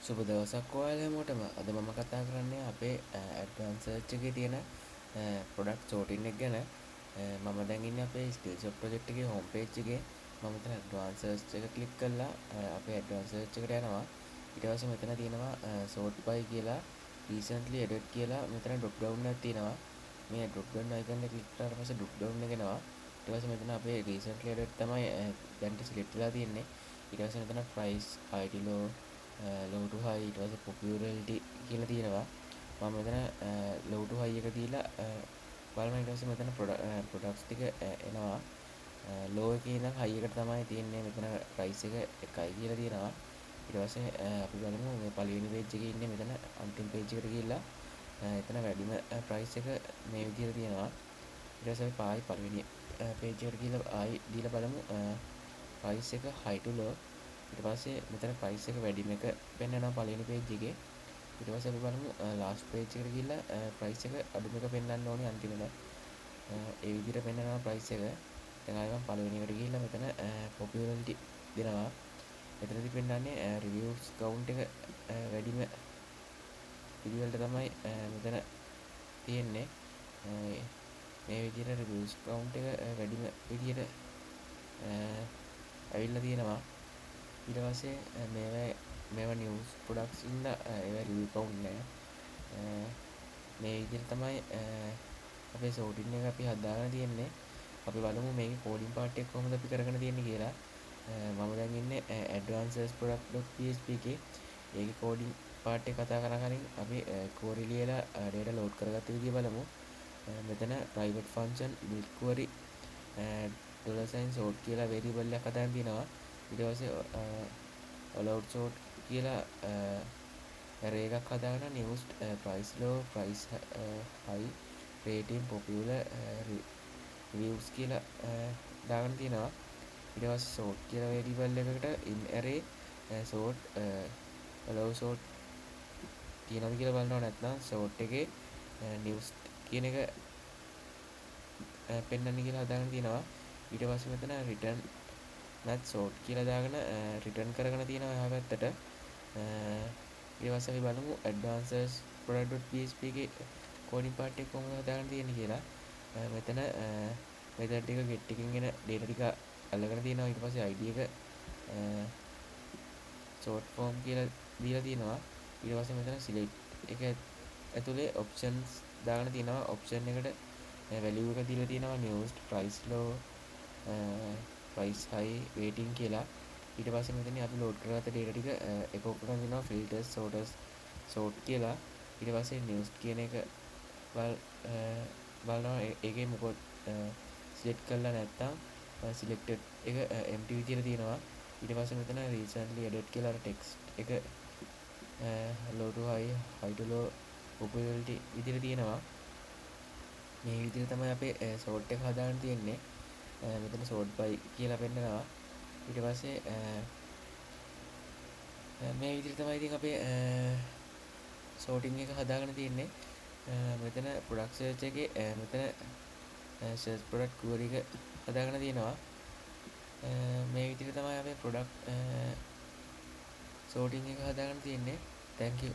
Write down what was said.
සුබ දවසක් ඔයාලා හැමෝටම. අද මම කතා කරන්නේ අපේ ඇඩ්වාන්ස් සර්ච් එකේ තියෙන ප්‍රොඩක්ට් සෝටින් එක ගැන. මම දැන් ඉන්නේ අපේ ස්කිල් shop ප්‍රොජෙක්ට් එකේ හෝම් පේජ් එකේ. මම මෙතන ඇඩ්වාන්ස් සර්ච් එක ක්ලික් කරලා අපේ ඇඩ්වාන්ස් සර්ච් එකට යනවා. ඊට පස්සේ මෙතන තියෙනවා sort by කියලා recently added කියලා මෙතන drop down එකක් තියෙනවා. මේ drop down icon එක ක්ලික් කරාට පස්සේ drop down එක එනවා. ඊට පස්සේ මෙතන අපේ recently added තමයි දැන් select වෙලා තියෙන්නේ. ඊට පස්සේ මෙතන price ID low low to high ඊට පස්සේ popularity කියලා තියෙනවා. මම මෙතන low to high එක දීලා බලන්න. ඊට පස්සේ මෙතන products ටික එනවා. low එකේ ඉඳන් high එකට තමයි තියෙන්නේ. මෙතන price එක 1යි කියලා තියෙනවා. ඊට පස්සේ අපි බලමු මේ පළවෙනි page එකේ ඉන්නේ. මෙතන අන්තිම page එකට ගිහිල්ලා එතන වැඩිම price එක මේ විදිහට තියෙනවා. ඊට පස්සේ අපි ආයි පළවෙනි page එකට ගිහිල්ලා ආයි දීලා බලමු price එක high to low. ඊට පස්සේ මෙතන price එක වැඩිම එක පෙන්වනවා පළවෙනි page එකේ. ඊට පස්සේ අපි බලමු last page එකට ගිහිල්ලා price එක අඩුම එක පෙන්වන්න ඕනේ අන්තිමට. ඒ විදිහට පෙන්වනවා price එක. දැන් ආයෙ මම පළවෙනි එකට ගිහිල්ලා මෙතන popularity දෙනවා. මෙතනදී පෙන්වන්නේ reviews count එක වැඩිම පිළිවෙලට තමයි මෙතන තියෙන්නේ. මේ විදිහට reviews count එක වැඩිම විදිහට ඇවිල්ලා තියෙනවා. ඊට පස්සේ මේවා නිවුස් ප්‍රොඩක්ට්ස් ඉන්න ඒවා රිවිව් කවුන්ට් නැහැ. මේ විදිහට තමයි අපේ සෝටින් එක අපි හදාගෙන තියෙන්නේ. අපි බලමු මේකේ කෝඩින් පාර්ට් එක කොහොමද අපි කරගෙන තියෙන්නේ කියලා. මම දැන් ඉන්නේ advancedproduct.php එකේ. ඒකේ කෝඩින් පාර්ට් එක කතා කරන කලින් අපි query ලියලා data load කරගත්ත විදිය බලමු. මෙතන private function build query $sort කියලා variable එකක් හදාගෙන තියෙනවා. ඊට පස්සේ allowed sort කියලා array එකක් හදාගෙන news price low price high rating popular reviews කියලා දාගෙන තියෙනවා. ඊට පස්සේ sort කියලා variable එකකට in array sort allow sort තියෙනවද කියලා බලනවා. නැත්නම් sort එකේ news කියන එක පෙන්වන්න කියලා හදාගෙන තියෙනවා. ඊට පස්සේ මෙතන return නැත් sort කියලා දාගෙන return කරගෙන තියෙනවා එහා පැත්තට. ඊට පස්සේ අපි බලමු advanced product.php එකේ coding part එක කොහොමද හදාගෙන තියෙන්නේ කියලා. මෙතන method ටික get එකකින් එන data ටික අල්ලගෙන තියෙනවා. ඊට පස්සේ id එක sort form කියලා දීලා තියෙනවා. ඊට පස්සේ මෙතන select එක ඇතුලේ options දාගෙන තියෙනවා. option එකට value එක දීලා තියෙනවා news price low price high rating කියලා. ඊට පස්සේ මෙතන අපි load කරගත්ත data ටික එක ඔක්කොම දෙනවා filters sorters sort කියලා. ඊට පස්සේ news කියන එක බලනවා ඒකේ මොකද select කරලා නැත්තම් selected එක empty විදියට තියෙනවා. ඊට පස්සේ මෙතන recently added කියලා අර text එක low to high high to low popularity විදියට තියෙනවා. මේ විදිහට තමයි අපේ sort එක හදාගෙන තියෙන්නේ. මෙතන sort by කියලා පෙන්නනවා. ඊට පස්සේ මේ විදිහට තමයි ඉතින් අපේ sorting එක හදාගෙන තියෙන්නේ. මෙතන product search එකේ මෙතන search product query එක හදාගෙන තියෙනවා. මේ විදිහට තමයි අපේ product sorting එක හදාගෙන තියෙන්නේ. Thank you.